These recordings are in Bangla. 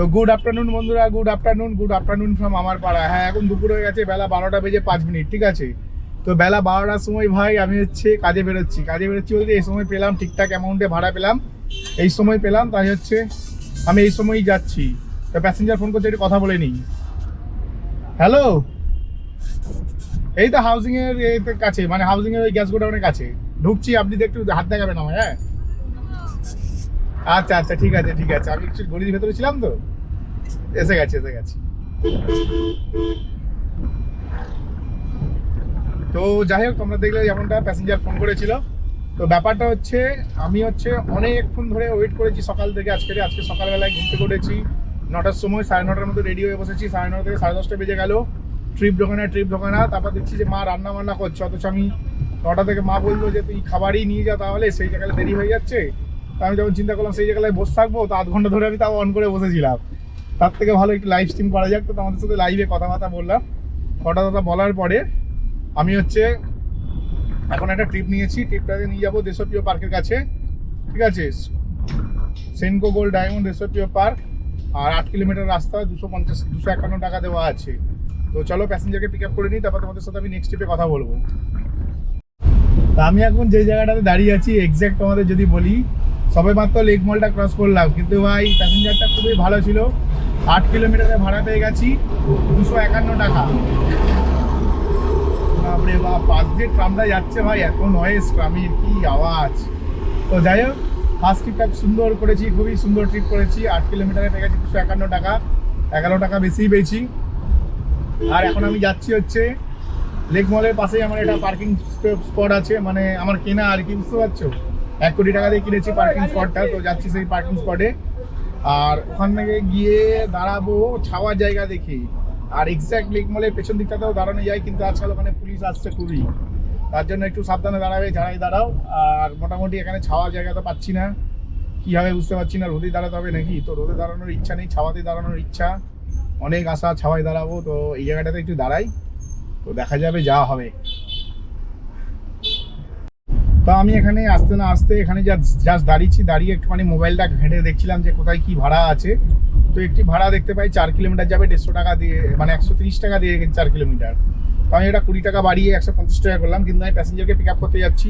তো গুড আফটারনুন বন্ধুরা, গুড আফটারনুন ফ্রম আমার পাড়া। হ্যাঁ, এখন দুপুর হয়ে গেছে, বেলা 12:05, ঠিক আছে। তো বেলা 12টার সময় ভাই আমি কাজে বেরোচ্ছি বলতে এই সময় পেলাম, ঠিকঠাক অ্যামাউন্টে ভাড়া পেলাম, এই সময় পেলাম, তাই আমি এই সময়ই যাচ্ছি। তো প্যাসেঞ্জার ফোন করছে, একটু কথা বলে নিই। হ্যালো, এই তো হাউজিং এর কাছে, মানে হাউজিং এর ওই গ্যাস গোডাউনের কাছে ঢুকছি। আপনি একটু হাত দেখাবেন আমায়? হ্যাঁ, আচ্ছা আচ্ছা, ঠিক আছে ঠিক আছে। আমি একটু গলির ভেতরে ছিলাম, তো এসে গেছি। তো যাই হোক, তোমরা দেখলে যেমনটা প্যাসেঞ্জার ফোন করেছিল। তো ব্যাপারটা আমি অনেকক্ষণ ধরে ওয়েট করেছি সকাল থেকে। আজকে সকালবেলায় ঘুম থেকে উঠেছি 9টার সময়, 9:30টার মধ্যে রেডি হয়ে বসেছি। 9:30 থেকে 10:30 বেজে গেল। ট্রিপ ঢোকে না। তারপর দেখছি যে মা রান্না বান্না করছে, অথচ আমি 9টা থেকে মা বললো যে তুই খাবারই নিয়ে যা, তাহলে সেই জায়গায় দেরি হয়ে যাচ্ছে। তো আমি যখন চিন্তা করলাম সেই জায়গায় বসে থাকবো, তো আধ ঘন্টা ধরে আমি তাও অন করে বসেছিলাম। তার থেকে ভালো একটু লাইভ স্ট্রিম করা যাক। তো তোমাদের সাথে লাইভে কথাবার্তা বললাম। কথা বলার পরে আমি এখন একটা ট্রিপ নিয়েছি। ট্রিপটাতে নিয়ে যাবো দেশপ্রিয় পার্কের কাছে, ঠিক আছে। সেনকো গোল্ড ডায়মন্ড দেশপ্রিয় পার্ক, আর 8 কিলোমিটার রাস্তা, 251 টাকা দেওয়া আছে। তো চলো প্যাসেঞ্জারকে পিক আপ করে নিই, তারপর তোমাদের সাথে আমি নেক্সট ট্রিপে কথা বলবো। তা আমি এখন যে জায়গাটাতে দাঁড়িয়ে আছি, এক্স্যাক্ট তোমাদের যদি বলি, সবে মাত্র লেক মলটা ক্রস করলাম, কিন্তু ভাই প্যাসেঞ্জারটা খুবই ভালো ছিল। 8 কিলোমিটারে ভাড়া পেয়ে গেছি 251 টাকা। বাপরে বাপ, পাশ দিয়ে ট্রামটা যাচ্ছে ভাই, এত নয়েজ, ট্রামের কি আওয়াজ। তো যাই হোক, ফার্স্ট ট্রিপটা সুন্দর করেছি, খুবই সুন্দর ট্রিপ করেছি। 8 কিলোমিটারে পেয়ে গেছি 251 টাকা, 11 টাকা বেশিই পেয়েছি। আর এখন আমি যাচ্ছি লেক মলের পাশেই আমার একটা পার্কিং স্পট আছে, মানে আমার কেনা আর কি, বুঝতে পারছো। 1 কোটি টাকা দিয়ে কিনেছি পার্কিং স্পটটা। তো যাচ্ছি সেই পার্কিং স্পটে, আর ওখান থেকে গিয়ে দাঁড়াবো ছাওয়ার জায়গা দেখি। আর এক্স্যাক্ট লেক মলের পেছন দিকটাতেও দাঁড়ানো যায়, কিন্তু আজকাল ওখানে পুলিশ আসছে খুবই, তার জন্য একটু সাবধানে দাঁড়াবে, যারাই দাঁড়াও। আর মোটামুটি এখানে ছাওয়ার জায়গা তো পাচ্ছি না, কী হবে বুঝতে পারছি না। রোদে দাঁড়াতে হবে নাকি? তো রোদে দাঁড়ানোর ইচ্ছা নেই, ছাওয়াতে দাঁড়ানোর ইচ্ছা অনেক, আশা ছাওয়ায় দাঁড়াবো। তো এই জায়গাটাতে একটু দাঁড়াই, তো দেখা যাবে যা হবে। তো আমি এখানে আসতে না আসতে এখানে জাস্ট দাঁড়িয়ে একটুখানি মোবাইলটা ঘেঁটে দেখছিলাম যে কোথায় কি ভাড়া আছে। তো একটি ভাড়া দেখতে পাই, 4 কিলোমিটার যাবে 150 টাকা দিয়ে, মানে 130 টাকা দিয়ে 4 কিলোমিটার। তো আমি এটা 20 টাকা বাড়িয়ে 150 টাকা করলাম, কিন্তু আমি প্যাসেঞ্জারকে পিক আপ করতে যাচ্ছি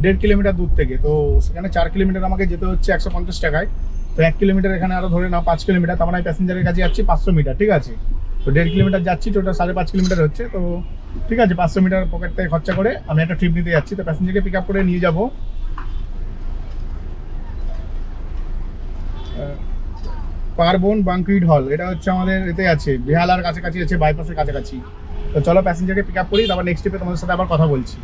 1.5 কিলোমিটার দূর থেকে। তো সেখানে 4 কিলোমিটার আমাকে যেতে হচ্ছে 150 টাকায়। তো 1 কিলোমিটার এখানে আরও ধরে নাও 5 কিলোমিটার, তার মানে আমি প্যাসেঞ্জারের কাছে যাচ্ছি 500 মিটার, ঠিক আছে। তো 1.5 কিলোমিটার যাচ্ছি, টোটাল 5.5 কিলোমিটার হচ্ছে। তো ঠিক আছে, 500 মিটার পকেট থেকে খরচা করে আমি একটা ট্রিপ নিতে যাচ্ছি। তো প্যাসেঞ্জারকে পিক আপ করে নিয়ে যাবো পার্বন বাঙ্কুইট হল। এটা আমাদের এতে আছে, বেহালার কাছাকাছি আছে, বাইপাসের কাছাকাছি। তো চলো প্যাসেঞ্জারকে পিক আপ করি, তারপর নেক্সট ট্রিপে তোমাদের সাথে আবার কথা বলছি।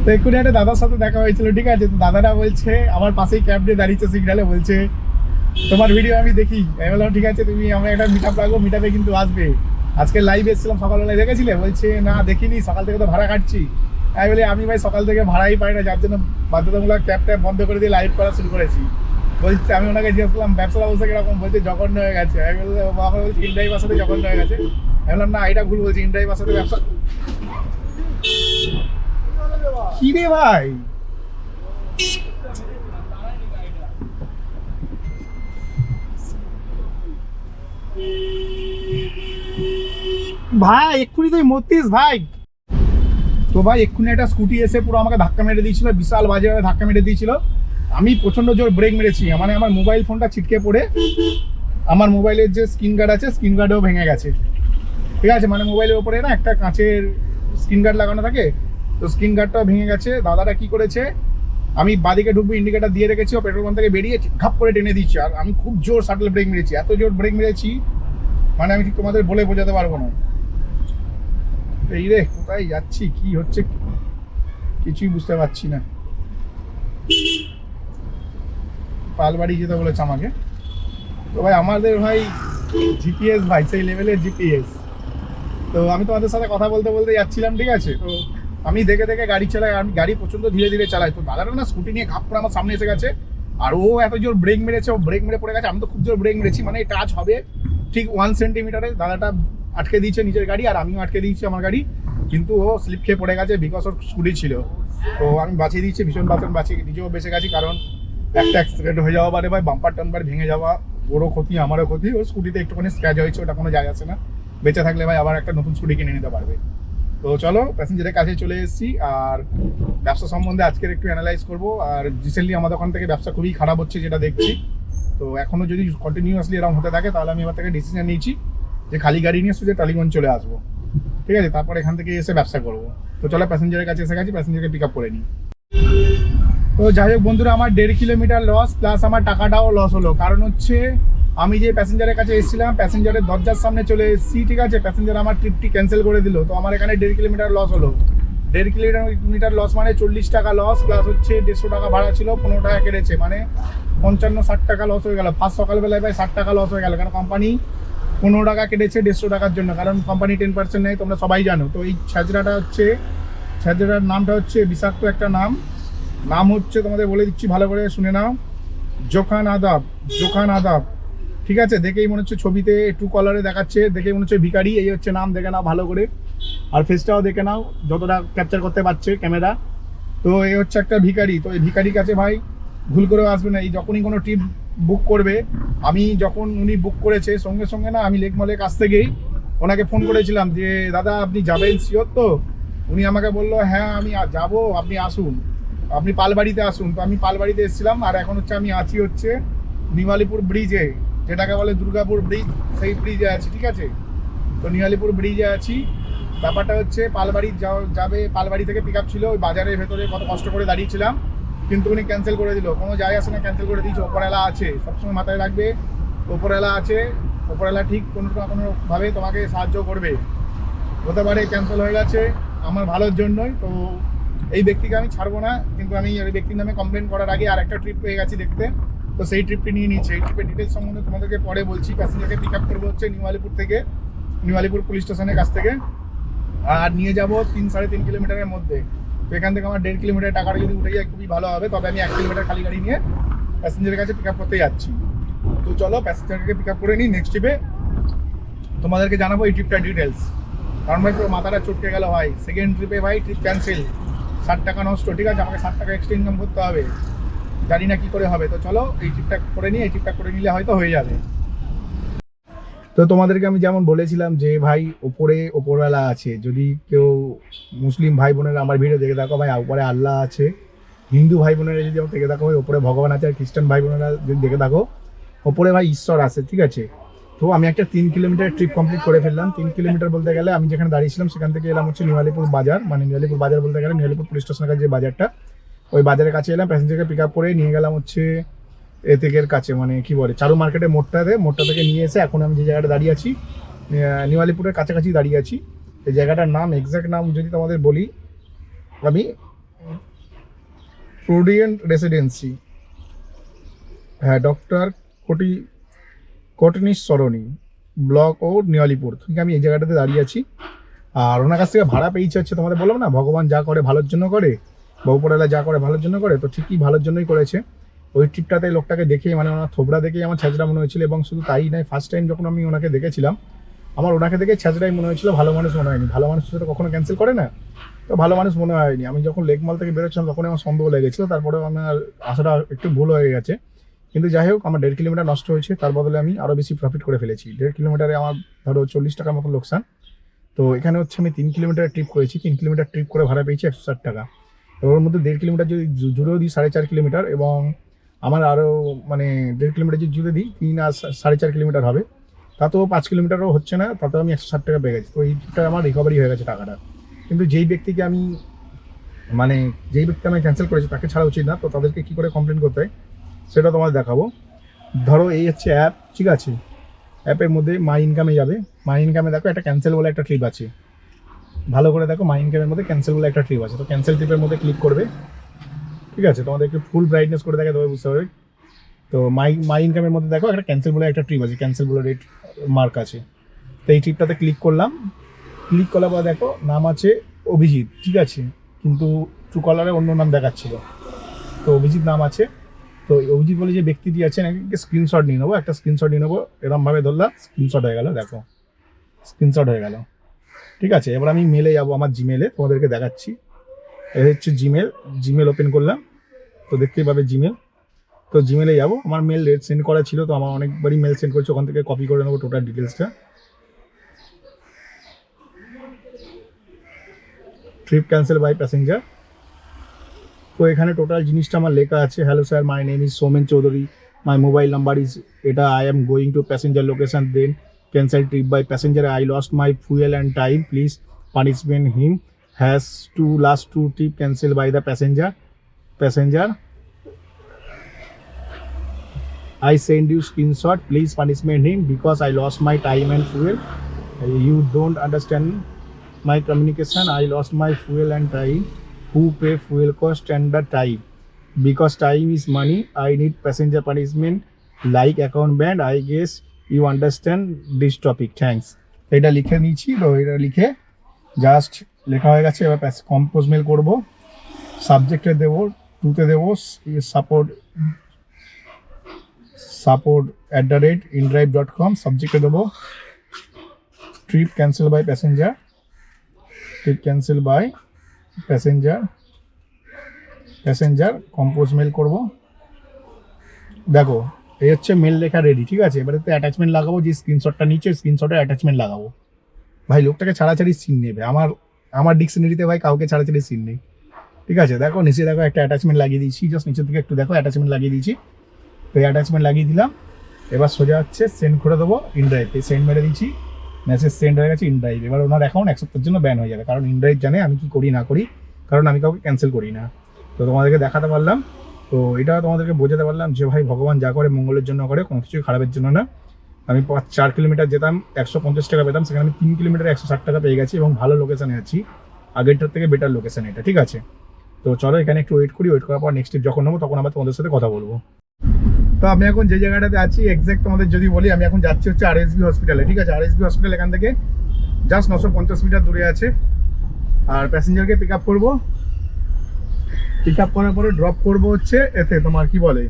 তো এক্ষুনি একটা দাদার সাথে দেখা হয়েছিল, ঠিক আছে। তো দাদারা বলছে, আমার পাশেই ক্যাব দিয়ে দাঁড়িয়েছে সিগনালে, বলছে তোমার ভিডিও আমি দেখি। আমি বললাম ঠিক আছে, তুমি আমরা একটা মিট আপ রাখবো, মিট আপে কিন্তু আসবে। আজকে লাইভ এসেছিলাম সকালবেলায়, দেখেছিলে? বলছে না দেখিনি, সকাল থেকে তো ভাড়া কাটছি। আমি বলি আমি ভাই সকাল থেকে ভাড়াই পাই না, যার জন্য বাধ্যতামূলক ক্যাব ট্যাব বন্ধ করে দিয়ে লাইভ করা শুরু করেছি। বলছে, আমি ওনাকে জিজ্ঞেস করলাম ব্যবসার অবস্থা কিরকম, বলছে জঘন্য হয়ে গেছে। আমি বললাম আমার বলছি ইনড্রাইভার সাথে জঘন্য হয়ে গেছে। আমি বললাম না, এটা ভুল বলছি, ইনড্রাইভার সাথে ব্যবসা। কি রে ভাই, ভাই এক্ষুনি তুই মরতিস ভাই। তো ভাই এক্ষুনি একটা স্কুটি এসে পুরো আমাকে ধাক্কা মেরে দিয়েছিল, বিশাল বাজেভাবে ধাক্কা মেরে দিয়েছিল। আমি প্রচণ্ড জোর ব্রেক মেরেছি, মানে আমার মোবাইল ফোনটা ছিটকে পড়ে আমার মোবাইলের যে স্ক্রিন গার্ড আছে, স্ক্রিন গার্ডও ভেঙে গেছে, ঠিক আছে। মানে মোবাইলের ওপরে না একটা কাঁচের স্ক্রিন গার্ড লাগানো থাকে, তো স্ক্রিন গার্ডটাও ভেঙে গেছে। দাদাটা কি করেছে, আমি বাদিকে ঢুকবো, ইন্ডিকেটার দিয়ে রেখেছি, ও পেট্রোল পাম্প থেকে বেরিয়ে ঘাপ করে টেনে দিচ্ছি। আর আমি খুব জোর শাটল ব্রেক মেরেছি, এত জোর ব্রেক মেরেছি মানে আমি ঠিক তোমাদের বলে বোঝাতে পারবো না। এই রে, কোথায় যাচ্ছি, কি হচ্ছে কিছুই বুঝতে পারছি না। পালবাড়ি যেতে বলেছে আমাকে। তো ভাই আমাদের ভাই জিপিএস ভাই সেই লেভেলের জিপিএস। তো আমি তোমাদের সাথে কথা বলতে বলতে যাচ্ছিলাম, ঠিক আছে। তো আমি দেখে দেখে গাড়ি চালাই, আমি গাড়ি প্রচণ্ড ধীরে ধীরে চালাই। তো দাদাটা না স্কুটি নিয়ে ঘাপ করে আমার সামনে এসে গেছে, আর ও এত জোর ব্রেক মেরেছে, ও ব্রেক মেরে পড়ে গেছে। আমি তো খুব জোর ব্রেক মেরেছি, মানে টাচ হবে ঠিক 1 সেন্টিমিটারে দাদাটা আটকে দিয়েছে নিজের গাড়ি, আর আমিও আটকে দিয়েছি আমার গাড়ি, কিন্তু ও স্লিপ খেয়ে পড়ে গেছে, বিকজ ওর স্কুটি ছিল। তো আমি বাঁচিয়ে দিচ্ছি, ভীষণ বাঁচিয়ে নিজেও বেঁচে গেছি, কারণ একটা অ্যাক্সিডেন্ট হয়ে যাওয়া পারে ভাই, বাম্পার টাম্পার ভেঙে যাওয়া ওরও ক্ষতি আমারও ক্ষতি। ওর স্কুটিতে একটুখানি স্ক্র্যাচ হয়েছে, ওটা কোনো যায় আসে না, বেঁচে থাকলে ভাই আবার একটা নতুন স্কুটি কিনে নিতে পারবে। তো চলো প্যাসেঞ্জারের কাছে চলে এসেছি, আর ব্যবসা সম্বন্ধে আজকের একটু অ্যানালাইজ করবো। আর রিসেন্টলি আমাদের ওখান থেকে ব্যবসা খুবই খারাপ হচ্ছে যেটা দেখছি। তো এখনও যদি কন্টিনিউয়াসলি এরকম হতে থাকে তাহলে আমি এবার থেকে ডিসিশন নিয়েছি যে খালি গাড়ি নিয়ে সোজা টালিগঞ্জ চলে আসবো, ঠিক আছে, তারপর এখান থেকে এসে ব্যবসা করবো। তো চলো প্যাসেঞ্জারের কাছে এসে গেছি, প্যাসেঞ্জারকে পিক আপ করে নিই। তো যাই হোক বন্ধুরা, আমার 1.5 কিলোমিটার লস প্লাস আমার টাকাটাও লস হলো। কারণ হচ্ছে আমি যে প্যাসেঞ্জারের কাছে এসেছিলাম, প্যাসেঞ্জারের দরজার সামনে চলে এসেছি, ঠিক আছে, প্যাসেঞ্জার আমার ট্রিপটি ক্যান্সেল করে দিল। তো আমার এখানে 1.5 কিলোমিটার লস হলো। 1.5 কিলোমিটার লস মানে 40 টাকা লস, প্লাস হচ্ছে 150 টাকা ভাড়া ছিল, 15 টাকা কেটেছে, মানে 55-60 টাকা লস হয়ে গেল। ফার্স্ট সকালবেলায় ভাই 60 টাকা লস হয়ে গেল, কারণ কোম্পানি 15 টাকা কেটেছে 150 টাকার জন্য, কারণ কোম্পানি 10% নেয়, তোমরা সবাই জানো। তো এই ছাজরাটা হচ্ছে, ছাজরার নামটা হচ্ছে বিষাক্ত একটা নাম হচ্ছে, তোমাদের বলে দিচ্ছি ভালো করে শুনে নাও, জোখান আদাব। জোখান আদাব, ঠিক আছে, দেখেই মনে হচ্ছে ছবিতে টু কলারে দেখাচ্ছে, দেখেই মনে হচ্ছে ভিখারি। এই হচ্ছে নাম, দেখে নাও ভালো করে, আর ফেসটাও দেখে নাও যতটা ক্যাপচার করতে পারছে ক্যামেরা। তো এই হচ্ছে একটা ভিখারি। তো এই ভিখারির কাছে ভাই ভুল করেও আসবে না। এই যখনই কোনো ট্রিপ বুক করবে, আমি যখন উনি বুক করেছে সঙ্গে সঙ্গে না, আমি লেকমলের কাছ থেকেই ওনাকে ফোন করেছিলাম যে দাদা আপনি যাবেন শিওর তো? উনি আমাকে বললো হ্যাঁ আমি যাবো, আপনি আসুন, আপনি পালবাড়িতে আসুন। তো আমি পালবাড়িতে এসেছিলাম, আর এখন হচ্ছে আমি আছি হচ্ছে নিমালিপুর ব্রিজে, যেটাকে বলে দুর্গাপুর ব্রিজ, সেই ব্রিজে আছি, ঠিক আছে। তো নিমালিপুর ব্রিজে আছি। ব্যাপারটা হচ্ছে পালবাড়ি যাবে, পালবাড়ি থেকে পিক আপ ছিল, ওই বাজারের ভেতরে কত কষ্ট করে দাঁড়িয়েছিলাম, কিন্তু উনি ক্যান্সেল করে দিল। কোনো যায় আসে না, ক্যান্সেল করে দিয়েছে। ওপরওয়ালা আছে, সবসময় মাথায় রাখবে, ওপরওয়ালা আছে, ওপরওয়ালা ঠিক কোনো না কোনোভাবে তোমাকে সাহায্য করবে। হতে পারে ক্যান্সেল হয়ে গেছে আমার ভালোর জন্যই। তো এই ব্যক্তিকে আমি ছাড়বো না, কিন্তু আমি এই ব্যক্তির নামে কমপ্লেন করার আগে আর একটা ট্রিপ পেয়ে গেছি দেখতে, তো সেই ট্রিপটি নিয়ে নিচ্ছি। এই ট্রিপের ডিটেলস সম্বন্ধে তোমাদেরকে পরে বলছি। প্যাসেঞ্জারকে পিক আপ করবো হচ্ছে নিমালিপুর থেকে, নিমালিপুর পুলিশ স্টেশনের কাছ থেকে, আর নিয়ে যাবো 3-3.5 কিলোমিটারের মধ্যে। তো এখান থেকে আমার 1.5 কিলোমিটার টাকাটা যদি উঠে যায় খুবই ভালো হবে। তবে আমি 1 কিলোমিটার খালি গাড়ি নিয়ে প্যাসেঞ্জারের কাছে পিক আপ করতে যাচ্ছি। তো চলো প্যাসেঞ্জারকে পিক আপ করে নিই, নেক্সট ট্রিপে তোমাদেরকে জানাবো এই ট্রিপটার ডিটেলস। কারণ ভাই পুরো মাথাটা চটকে গেল ভাই, সেকেন্ড ট্রিপে ভাই ট্রিপ ক্যান্সেল, 60 টাকা নষ্ট, ঠিক আছে, আমাকে 60 টাকা এক্সট্রা ইনকাম করতে হবে, জানি না কি করে হবে। তো চলো এই ট্রিপটা করে নিই, এই ট্রিপটা করে নিলে হয়তো হয়ে যাবে। তো তোমাদেরকে আমি যেমন বলেছিলাম যে ভাই ওপরওয়ালা আছে, যদি কেউ মুসলিম ভাই বোনেরা আমার ভিডিও দেখে থাকো ভাই, উপরে আল্লাহ আছে। হিন্দু ভাই বোনেরা যদি আমার দেখে থাকো ভাই, ওপরে ভগবান আছে। আর খ্রিস্টান ভাই বোনেরা যদি দেখে থাকো, ওপরে ভাই ঈশ্বর আছে, ঠিক আছে। তো আমি একটা 3 কিলোমিটার ট্রিপ কমপ্লিট করে ফেললাম। 3 কিলোমিটার বলতে গেলে আমি যেখানে দাঁড়িয়েছিলাম সেখান থেকে এলাম হচ্ছে নিমালিপুর বাজার, মানে নিমালিপুর বাজার বলতে গেলে নিমালিপুর পুলিশ স্টেশনের কাছে যে বাজারটা, ওই বাজারের কাছে এলাম। প্যাসেঞ্জারকে পিক আপ করে নিয়ে গেলাম হচ্ছে এতেকের কাছে, মানে কি বলে, চারু মার্কেটের মোড়টা থেকে নিয়ে এসে এখন আমি যে জায়গাটা দাঁড়িয়ে আছি, নিমালিপুরের কাছাকাছি দাঁড়িয়ে আছি। এই জায়গাটার নাম, এক্সাক্ট নাম যদি তোমাদের বলি আমি, প্রুডিয়েন্ট রেসিডেন্সি, হ্যাঁ, ডক্টর কটনিস সরণি, ব্লক ও নিয়ালিপুর, ঠিক আমি এই জায়গাটাতে দাঁড়িয়ে আছি। আর ওনার কাছ থেকে ভাড়া পেয়েছে হচ্ছে, তোমাদের বললাম না ভগবান যা করে ভালোর জন্য করে, বাবুপুরালা যা করে ভালোর জন্য করে, তো ঠিকই ভালোর জন্যই করেছে। ওই ট্রিপটাতে লোকটাকে দেখেই, মানে ওনার থোবড়া দেখেই আমার ছ্যাঁচড়া মনে হয়েছিল। এবং শুধু তাই নয়, ফার্স্ট টাইম যখন আমি ওনাকে দেখেছিলাম, আমার ওনাকে দেখে ছ্যাঁচড়াই মনে হয়েছিল, ভালো মানুষ মনে হয়নি। ভালো মানুষ তো কখনো ক্যান্সেল করে না, তো ভালো মানুষ মনে হয়নি। আমি যখন লেকমল থেকে বেরোচ্ছিলাম তখন আমার সন্দেহ লেগেছিলো, তারপরেও আমার আশাটা একটু ভুল হয়ে গেছে। কিন্তু যাই হোক, আমার 1.5 কিলোমিটার নষ্ট হয়েছে, তার বদলে আমি আরও বেশি প্রফিট করে ফেলেছি। 1.5 কিলোমিটারে আমার ধরো 40 টাকার মতো লোকসান। তো এখানে হচ্ছে আমি 3 কিলোমিটার ট্রিপ করেছি, 3 কিলোমিটার ট্রিপ করে ভাড়া পেয়েছি 160 টাকা। ওর মধ্যে 1.5 কিলোমিটার যদি জুড়েও দিই 4.5 কিলোমিটার, এবং আমার আরও মানে 1.5 কিলোমিটার যদি জুড়ে দিই 3 আর 4.5 কিলোমিটার হবে, তাতেও 5 কিলোমিটারও হচ্ছে না, তাতেও আমি 160 টাকা পেয়ে গেছি। তো এইটা আমার রিকভারি হয়ে গেছে টাকাটা। কিন্তু যেই ব্যক্তিকে আমি ক্যান্সেল করেছি তাকে ছাড়া উচিত না। তো তাদেরকে কী করে কমপ্লেন করতে হয় সেটা তোমাদের দেখাবো। ধরো এই হচ্ছে অ্যাপ, ঠিক আছে, অ্যাপের মধ্যে মাই ইনকামে যাবে। মাই ইনকামে দেখো একটা ক্যান্সেল বলে একটা ট্রিপ আছে, ভালো করে দেখো, মাই ইনকামের মধ্যে ক্যান্সেল বলে একটা ট্রিপ আছে। তো ক্যান্সেল ট্রিপের মধ্যে ক্লিক করবে, ঠিক আছে, তোমাদেরকে ফুল ব্রাইটনেস করে দেখে তবে বুঝতে হবে। তো মাই ইনকামের মধ্যে দেখো একটা ক্যান্সেল বলে একটা ট্রিপ আছে, ক্যান্সেল বলে রেট মার্ক আছে। তো এই ট্রিপটাতে ক্লিক করলাম, ক্লিক করার পর দেখো নাম আছে অভিজিৎ, ঠিক আছে, কিন্তু ট্রুকলারে অন্য নাম দেখাচ্ছিল। তো অভিজিৎ নাম আছে। তো অভিজিৎ বলে যে ব্যক্তিটি আছে, নাকি স্ক্রিনশট নিয়ে নেবো, একটা স্ক্রিনশট নিয়ে নেবো, এরমভাবে ধরলাম, স্ক্রিনশট হয়ে গেল, দেখো স্ক্রিনশট হয়ে গেল, ঠিক আছে। এবার আমি মেলে যাবো, আমার জিমেলে তোমাদেরকে দেখাচ্ছি। এই হচ্ছে জিমেল ওপেন করলাম, তো দেখতেই পাবে জিমেল। তো জিমেলে যাবো, আমার মেল সেন্ড করা ছিল, তো আমার অনেকবারই মেল সেন্ড করেছে, ওখান থেকে কপি করে নেবো টোটাল ডিটেলসটা। Trip cancel by passenger. তো এখানে টোটাল জিনিসটা আমার লেখা আছে। Hello sir, my name is Somen Chowdhury, my mobile number is এটা, I am going to passenger location, then cancel trip by passenger, I lost my fuel and time, please punishment him, has to last to trip cancel by the passenger, I send you screenshot, please punishment him because I lost my time and fuel. You don't understand my communication. I lost my fuel and time. Who pay fuel cost and the time? Because time is money. I need passenger punishment like account ban. I guess you understand this topic. Thanks. এটা লিখে নিয়েছি, তো এটা লিখে জাস্ট লেখা হয়ে গেছে। এবার কম্পোজ মেল করবো, সাবজেক্টে দেবো, টুতে দেবো support@indrive.com, সাবজেক্টে দেবো trip cancel by passenger, compose mail করবো। দেখো এই হচ্ছে মেল লেখা রেডি, ঠিক আছে। এবারে তো অ্যাটাচমেন্ট লাগাবো, যে স্ক্রিনশটটা নিচে স্ক্রিনশটে অ্যাটাচমেন্ট লাগাবো। ভাই লোকটাকে ছাড়াছাড়ি সিন নেবে, আমার ডিকশনারিতে ভাই কাউকে ছাড়াছাড়ি সিন নেই, ঠিক আছে। দেখো নিচে দেখো একটা অ্যাটাচমেন্ট লাগিয়ে দিয়েছি, জাস্ট নিচের দিকে একটু দেখো অ্যাটাচমেন্ট লাগিয়ে দিয়েছি। তো এই অ্যাটাচমেন্ট লাগিয়ে দিলাম, এবার সোজা হচ্ছে সেন্ড করে দেবো ইনড্রাইভে। সেন্ড মেরে দিচ্ছি, মেসেজ সেন্ড হয়ে গেছে ইনড্রাইভ। এবার ওনার অ্যাকাউন্ট 1 সপ্তাহের জন্য ব্যান হয়ে যাবে, কারণ ইনড্রাইভ জানে আমি কি করি না করি, কারণ আমি কাউকে ক্যান্সেল করি না। তো তোমাদেরকে দেখাতে পারলাম, তো এটা তোমাদেরকে বোঝাতে পারলাম যে ভাই ভগবান যা করে মঙ্গলের জন্য করে, কোনো কিছুই খারাপের জন্য না। আমি 4 কিলোমিটার যেতাম 150 টাকা পেতাম, সেখানে আমি 3 কিলোমিটার 160 টাকা পেয়ে গেছি, এবং ভালো লোকেশানে আছি, আগেরটার থেকে বেটার লোকেশান এটা, ঠিক আছে। তো চলো এখানে একটু ওয়েট করি, ওয়েট করার পর নেক্সট ট্রিপ যখন নেবো তখন আবার তোমাদের সাথে কথা বলবো। তো আমি এখন যে জায়গাটাতে আছি এক্স্যাক্ট তোমাদের যদি বলি, আমি এখন যাচ্ছি হচ্ছে আরএসবি হসপিটালে, ঠিক আছে। আরএসবি হসপিটাল এখান থেকে জাস্ট 950 মিটার দূরে আছে। আর প্যাসেঞ্জারকে পিক আপ করবো, পিক আপ করার পরে ড্রপ করবো হচ্ছে এতে, তোমার কি বলে,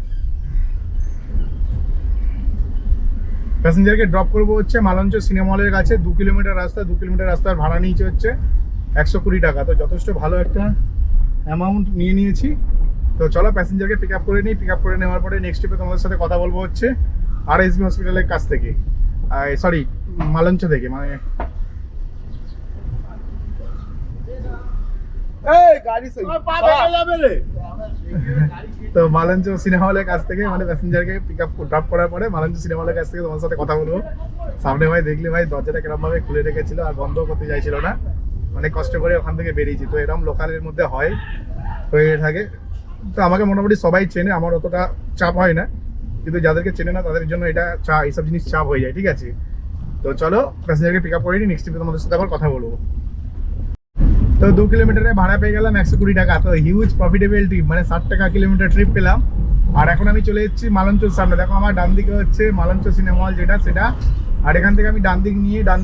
প্যাসেঞ্জারকে ড্রপ করবো হচ্ছে মালঞ্চ সিনেমা হলের কাছে। 2 কিলোমিটার রাস্তা, 2 কিলোমিটার রাস্তার ভাড়া নিয়েছে হচ্ছে 120 টাকা। তো যথেষ্ট ভালো একটা অ্যামাউন্ট নিয়ে নিয়েছি। তো চলো প্যাসেঞ্জারকে পিক আপ করে নিই। পিক আপ করে নেওয়ার পরে নেক্সট ট্রিপে তোমাদের সাথে কথা বলবো হচ্ছে আরএসবি হসপিটালের কাছ থেকে, সরি মালঞ্চ থেকে, মানে তো মালঞ্চ সিনেমা হলের কাছ থেকে, মানে প্যাসেঞ্জারকে পিক আপ ড্রপ করার পরে মালঞ্চ সিনেমা হলের কাছ থেকে তোমার সাথে কথা বলবো। সামনে ভাই দেখলে ভাই দরজাটা কিরকম ভাবে খুলে রেখেছিল আর বন্ধ করতে চাইছিল না, অনেক কষ্ট করে ওখান থেকে বেরিয়েছি। তো এরকম লোকালের মধ্যে হয়ে থাকে। তো আমাকে মোটামুটি সবাই চেনে, আমার অতটা চাপ হয় না, কিন্তু যাদেরকে চেনে না তাদের জন্য এটা এইসব জিনিস চাপ হয়ে যায়, ঠিক আছে। তো চলো প্যাসেঞ্জারকে পিক আপ করে নিই, নেক্সট ট্রিপে তোমাদের সাথে আবার কথা বলবো। তো 2 কিলোমিটারে ভাড়া পেয়ে গেলাম 120 টাকা। তো হিউজ প্রফিটেবল ট্রিপ, মানে 60 টাকা কিলোমিটার ট্রিপ পেলাম। আর এখন আমি চলে এসেছি মালঞ্চর সামনে। দেখো আমার ডান দিকে হচ্ছে মালঞ্চ সিনেমা হল যেটা, সেটা। আর এখান থেকে আমি ডান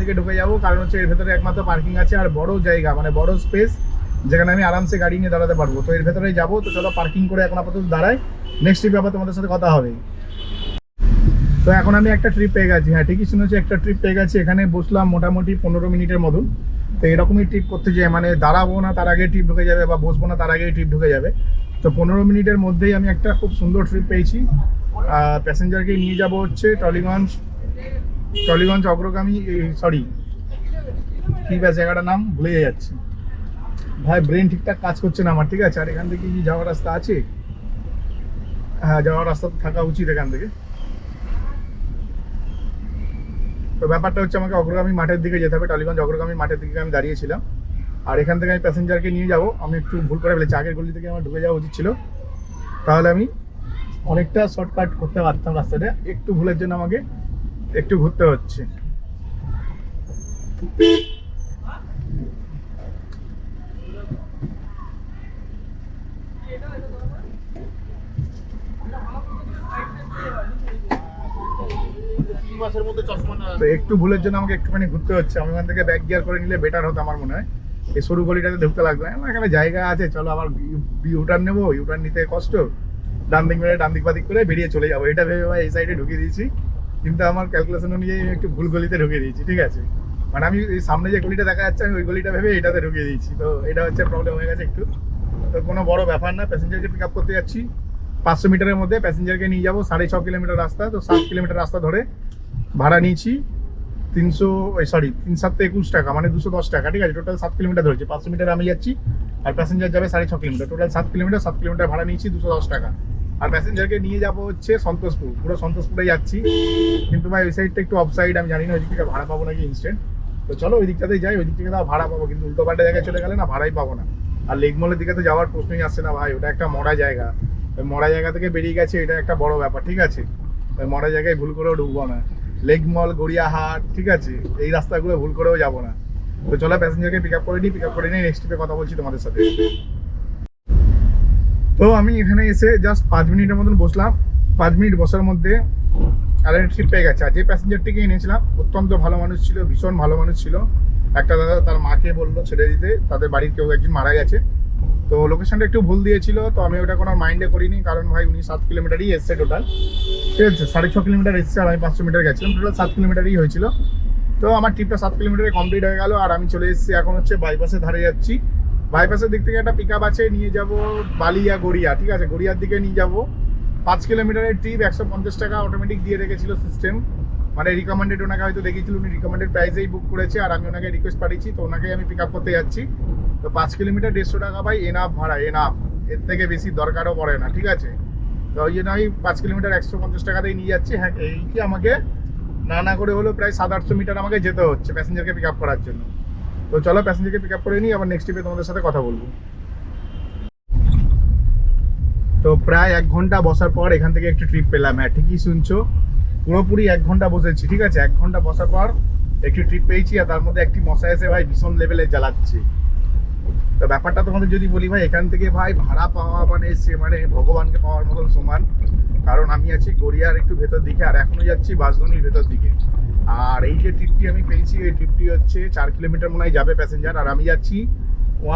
দিকে ঢুকে যাবো, কারণ হচ্ছে এর ভেতরে একমাত্র পার্কিং আছে আর বড় জায়গা, মানে বড় স্পেস, যেখানে আমি আরামসে গাড়ি নিয়ে দাঁড়াতে পারবো। তো এর ভেতরেই যাবো। তো চলো পার্কিং করে এখন আপাতত দাঁড়াই, নেক্সট ট্রিপে আবার তোমাদের সাথে কথা হবে। তো এখন আমি একটা ট্রিপ পেয়ে গেছি, হ্যাঁ ঠিকই শুনেছি, একটা ট্রিপ পেয়ে গেছি। এখানে বসলাম মোটামুটি 15 মিনিটের মতন। তো এরকমই ট্রিপ করতে যাই, মানে দাঁড়াবো না তার আগে ট্রিপ ঢুকে যাবে, বা বসবো না তার আগে ট্রিপ ঢুকে যাবে। তো 15 মিনিটের মধ্যেই আমি একটা খুব সুন্দর ট্রিপ পেয়েছি। প্যাসেঞ্জারকে নিয়ে যাব হচ্ছে টলিগঞ্জ অগ্রগামী, সরি কি ব্যাস জায়গাটার নাম ভুলে যাচ্ছি ভাই, ব্রেন ঠিকঠাক কাজ করছে না আমার, ঠিক আছে। আর এখান থেকে কি যাওয়ার রাস্তা আছে? হ্যাঁ যাওয়ার রাস্তা থাকা উচিত এখান থেকে। তো ব্যাপারটা হচ্ছে আমাকে অগ্রগামী মাঠের দিকে যেতে হবে, টালিগঞ্জ অগ্রগামী মাঠের দিকে আমি দাঁড়িয়েছিলাম। আর এখান থেকে আমি প্যাসেঞ্জারকে নিয়ে যাব। আমি একটু ভুল করে ফেলেছি, আগের গলি থেকে আমার ঢুকে যাওয়া উচিত ছিল, তাহলে আমি অনেকটা শর্টকাট করতে পারতাম রাস্তাটা। একটু ভুলের জন্য আমাকে একটু ঘুরতে হচ্ছে। তো একটু ভুলের জন্য আমাকে একটুখানি ঘুরতে হচ্ছে। আমি ওখান থেকে ব্যাক গিয়ার করে নিলে বেটার হতো আমার মনে হয়। এই সরু গলিটাতে ঢুকতে লাগবে না, এখানে জায়গা আছে, চলো আবার ইউটার্ন নেবো, ইউটার্ন নিতে কষ্ট, ডান দিক বাদিক করে বেরিয়ে চলে যাবো। এটা ভেবে ভাই এই সাইডে ঢুকিয়ে দিয়েছি, কিন্তু আমার ক্যালকুলেশন অনুযায়ী একটু ভুল গলিতে ঢুকিয়ে দিয়েছি, ঠিক আছে। মানে আমি এই সামনে যে গলিটা দেখা যাচ্ছে আমি ওই গলিটা ভেবে এটাতে ঢুকিয়ে দিয়েছি। তো এটা হচ্ছে প্রবলেম হয়ে গেছে একটু। তো কোনো বড় ব্যাপার না, প্যাসেঞ্জারকে পিক আপ করতে যাচ্ছি, 500 মিটারের মধ্যে প্যাসেঞ্জারকে নিয়ে যাবো, 6.5 কিলোমিটার রাস্তা, তো 7 কিলোমিটার রাস্তা ধরে ভাড়া নিয়েছি 3 টাকা, মানে 210 টাকা, ঠিক আছে। টোটাল 7 কিলোমিটার ধরেছি, 500 মিটার আমি যাচ্ছি আর প্যাসেঞ্জার যাবে 6.5 কিলোমিটার, টোটাল 7 কিলোমিটার। 7 কিলোমিটার ভাড়া নিয়েছি 210 টাকা। আর প্যাসেঞ্জারকে নিয়ে যাবো হচ্ছে সন্তোষপুর, পুরো সন্তোষপুরে যাচ্ছি, কিন্তু ভাই ওই সাইডটা একটু অফ সাইড, আমি জানি না ওই দিক থেকে ভাড়া পাবো নাকি ইনস্ট্যান্ট। তো চলো ওই দিকটাতেই যাই, ওই দিক থেকে তাও ভাড়া পাবো, কিন্তু উল্টো পাল্টা জায়গায় চলে গেলে না ভাড়াই পাবো না। আর লেকমলের দিকে তো যাওয়ার প্রশ্নই আসছে না ভাই, ওটা একটা মরা জায়গা, ওই মরা জায়গা থেকে বেরিয়ে গেছে, এটা একটা বড় ব্যাপার, ঠিক আছে। ওই মরা জায়গায় ভুল করেও ঢুকবো না, লেকমল, গড়িয়াহাট, ঠিক আছে, এই রাস্তাগুলো ভুল করেও যাবো না। তো চলো প্যাসেঞ্জারকে পিক আপ করে নিই নেক্সট ট্রিপে কথা বলছি তোমাদের সাথে। তো আমি এখানে এসে জাস্ট 5 মিনিটের মতন বসলাম, 5 মিনিট বসার মধ্যে আরেকটা ট্রিপ পেয়ে গেছে। আর যে প্যাসেঞ্জারটিকে এনেছিলাম অত্যন্ত ভালো মানুষ ছিল, ভীষণ ভালো মানুষ ছিল। একটা দাদা তার মাকে বললো ছেড়ে দিতে, তাদের বাড়ির কেউ একজন মারা গেছে, তো লোকেশনটা একটু ভুল দিয়েছিল, তো আমি ওটা কোনো মাইন্ডে করিনি, কারণ ভাই উনি 7 কিলোমিটারই এসছে টোটাল, ঠিক আছে। 6.5 কিলোমিটার এসছে আর আমি 500 মিটার গেছিলাম, টোটাল 7 কিলোমিটারই হয়েছিল। তো আমার ট্রিপটা 7 কিলোমিটারে কমপ্লিট হয়ে গেল আর আমি চলে এসেছি এখন হচ্ছে বাইপাসের ধারে যাচ্ছি। বাইপাসের দিক থেকে একটা পিক আপ আছে, নিয়ে যাব বালিয়া গড়িয়া, ঠিক আছে, গড়িয়ার দিকে নিয়ে যাব। 5 কিলোমিটারের ট্রিপ, 150 টাকা অটোমেটিক দিয়ে রেখেছিল সিস্টেম, মানে রিকমেন্ডেড, ওনাকে হয়তো দেখেছিল, উনি রিকমেন্ডেড প্রাইসেই বুক করেছে আর আমি ওনাকে রিকোয়েস্ট পাঠিয়েছি, তো ওনাকে আমি পিক আপ করতে যাচ্ছি। তো 5 কিলোমিটার 150 টাকা ভাই এনাফ ভাড়া, এনাফ, এর থেকে বেশি দরকারও পড়ে না, ঠিক আছে। তো ওই জন্য আমি 5 কিলোমিটার 150 টাকাতেই নিয়ে যাচ্ছি। হ্যাঁ, এই কি আমাকে না করে হলো প্রায় 700-800 মিটার আমাকে যেতে হচ্ছে প্যাসেঞ্জারকে পিক আপ করার জন্য। তো চলো প্যাসেঞ্জারকে পিক আপ করে নিই, আবার নেক্সট ট্রিপে তোমাদের সাথে কথা বলবো। তো প্রায় 1 ঘন্টা বসার পর এখান থেকে একটু ট্রিপ পেলাম। হ্যাঁ, ঠিকই শুনছো, পুরোপুরি 1 ঘন্টা বসেছি, ঠিক আছে। 1 ঘন্টা বসার পর একটি ট্রিপ পেয়েছি, আর তার মধ্যে একটি মশা এসে ভাই ভীষণ লেভেলে জ্বালাচ্ছে। তো ব্যাপারটা তোমাদের যদি বলি ভাই, এখান থেকে ভাই ভাড়া পাওয়া মানে সে মানে ভগবানকে পাওয়ার মতন সমান, কারণ আমি আছি গড়িয়ার একটু ভেতর দিকে আর এখনো যাচ্ছি বাঁশদ্রোণীর ভেতর দিকে। আর এই যে ট্রিপটি আমি পেয়েছি, এই ট্রিপটি হচ্ছে 4 কিলোমিটার মনে হয় যাবে প্যাসেঞ্জার, আর আমি যাচ্ছি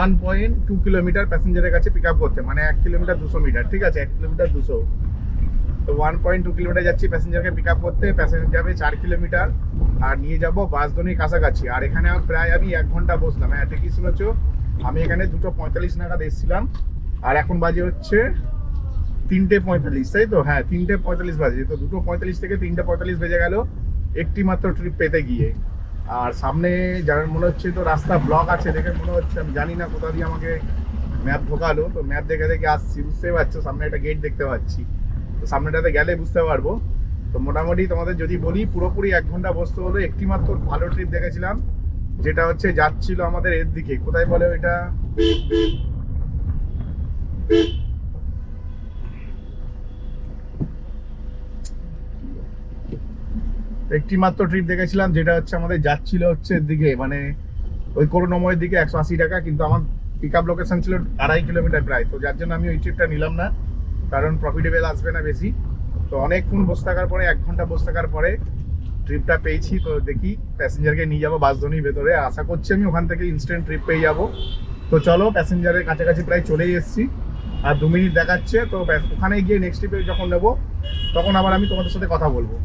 1.2 কিলোমিটার প্যাসেঞ্জারের কাছে পিক আপ করতে, মানে 1 কিলোমিটার 200 মিটার, ঠিক আছে, 1 কিলোমিটার 200। তো 1.2 কিলোমিটার যাচ্ছি প্যাসেঞ্জারকে পিক আপ করতে, প্যাসেঞ্জার যাবে 4 কিলোমিটার আর নিয়ে যাব বাঁশদ্রোণীর কাছাকাছি। আর এখানে প্রায় আমি 1 ঘন্টা বসলাম। হ্যাঁ, ঠিকই শুনেছো, আমি এখানে 2:45 নাগাদ এসেছিলাম আর এখন বাজে হচ্ছে 3:45, তাই তো? হ্যাঁ, 3:45 বাজে। তো 2:45 থেকে 3:45 বেজে গেল একটি মাত্র ট্রিপ পেতে গিয়ে। আর সামনে যার মনে হচ্ছে তো রাস্তা ব্লক আছে দেখে মনে হচ্ছে, আমি জানি না কোথা দিয়ে আমাকে ম্যাপ ঢোকালো, তো ম্যাপ দেখে দেখে আসছি, বুঝতে পারছো, সামনে একটা গেট দেখতে পাচ্ছি, তো সামনেটাতে গেলে বুঝতে পারবো। তো মোটামুটি তোমাদের যদি বলি, পুরোপুরি 1 ঘন্টা বসতে হলো। একটি মাত্র ভালো ট্রিপ দেখেছিলাম, যেটা হচ্ছে যাচ্ছিল আমাদের এর দিকে, কোথায় বলে ওইটা, একটি মাত্র ট্রিপ দেখেছিলাম যেটা হচ্ছে আমাদের যাচ্ছিল হচ্ছে এর দিকে, মানে ওই করুণাময়ের দিকে, 180 টাকা, কিন্তু আমার পিক আপ লোকেশন ছিল 2.5 কিলোমিটার প্রায়, তো যার জন্য আমি ওই ট্রিপটা নিলাম না, কারণ প্রফিটেবল আসবে না বেশি। তো অনেকক্ষণ বসে থাকার পরে, 1 ঘন্টা বসে থাকার পরে ট্রিপটা পেয়েছি। তো দেখি প্যাসেঞ্জারকে নিয়ে যাবো বাঁশদ্রোণীর ভেতরে, আশা করছি আমি ওখান থেকে ইনস্ট্যান্ট ট্রিপ পেয়ে যাবো। তো চলো প্যাসেঞ্জারের কাছাকাছি প্রায় চলেই এসেছি, আর 2 মিনিট দেখাচ্ছে। তো ওখানে গিয়ে নেক্সট ট্রিপে যখন নেবো তখন আবার আমি তোমাদের সাথে কথা বলবো।